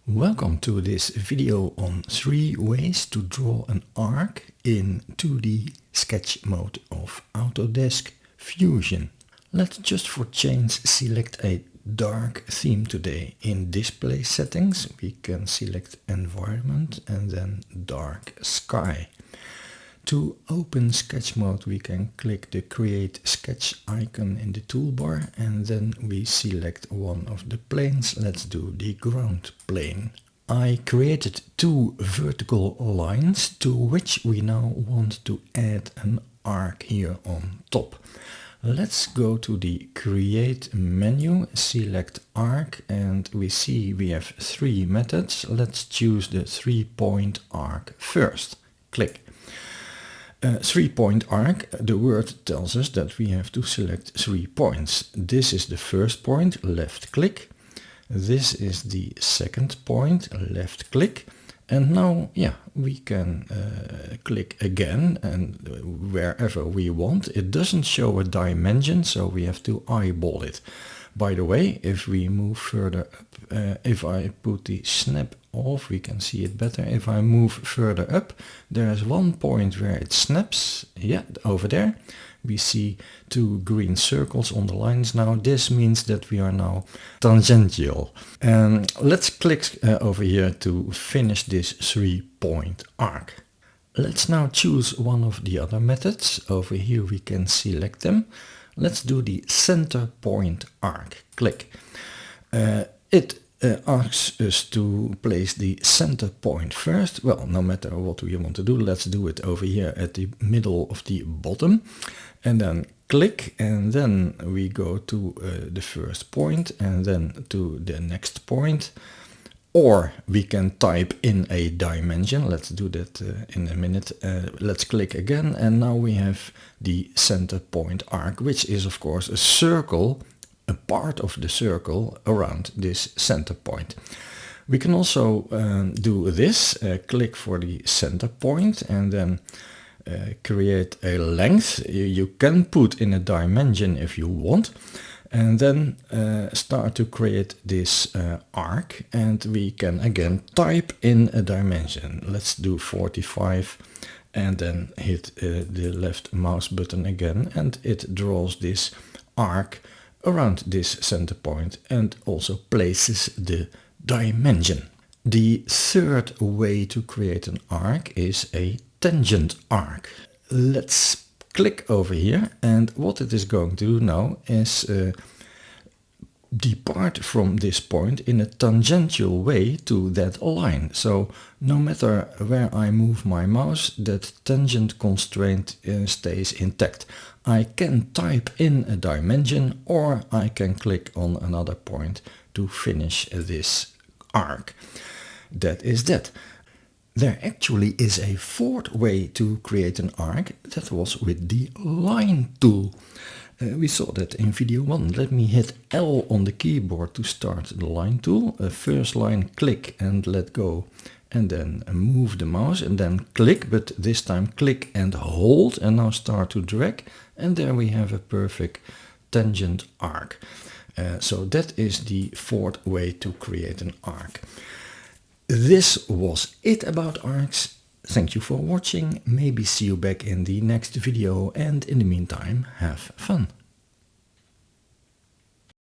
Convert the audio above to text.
Welcome to this video on 3 ways to draw an arc in 2D sketch mode of Autodesk Fusion. Let's just for change select a dark theme today. In display settings we can select environment and then dark sky. To open sketch mode we can click the create sketch icon in the toolbar and then we select one of the planes. Let's do the ground plane. I created 2 vertical lines to which we now want to add an arc here on top. Let's go to the create menu, select arc, and we see we have 3 methods. Let's choose the 3-point arc first. Click. 3-point arc, the word tells us that we have to select 3 points. This is the first point, left click. This is the second point, left click. And now, we can click again and wherever we want. It doesn't show a dimension, so we have to eyeball it. By the way, if we move further up, if I put the snap off, we can see it better. If I move further up, there is one point where it snaps. Over there. We see 2 green circles on the lines now. This means that we are now tangential. And let's click over here to finish this 3-point arc. Let's now choose one of the other methods. Over here we can select them. Let's do the center point arc. Click. It asks us to place the center point first. Well, no matter what we want to do, let's do it over here at the middle of the bottom. And then click, and then we go to the first point and then to the next point. Or we can type in a dimension. Let's do that in a minute. Let's click again, and now we have the center point arc, which is of course a circle, a part of the circle around this center point. We can also do this, click for the center point and then create a length. You can put in a dimension if you want. And then start to create this arc, and we can again type in a dimension. Let's do 45 and then hit the left mouse button again, and it draws this arc around this center point and also places the dimension. The third way to create an arc is a tangent arc. Let's click over here, and what it is going to do now is depart from this point in a tangential way to that line. So no matter where I move my mouse, that tangent constraint stays intact. I can type in a dimension, or I can click on another point to finish this arc. That is that. There actually is a 4th way to create an arc. That was with the line tool. We saw that in video 1. Let me hit L on the keyboard to start the line tool. First line, click and let go, and then move the mouse and then click, but this time click and hold, and now start to drag, and there we have a perfect tangent arc. So that is the 4th way to create an arc. This was it about arcs. Thank you for watching. Maybe see you back in the next video, and in the meantime, have fun.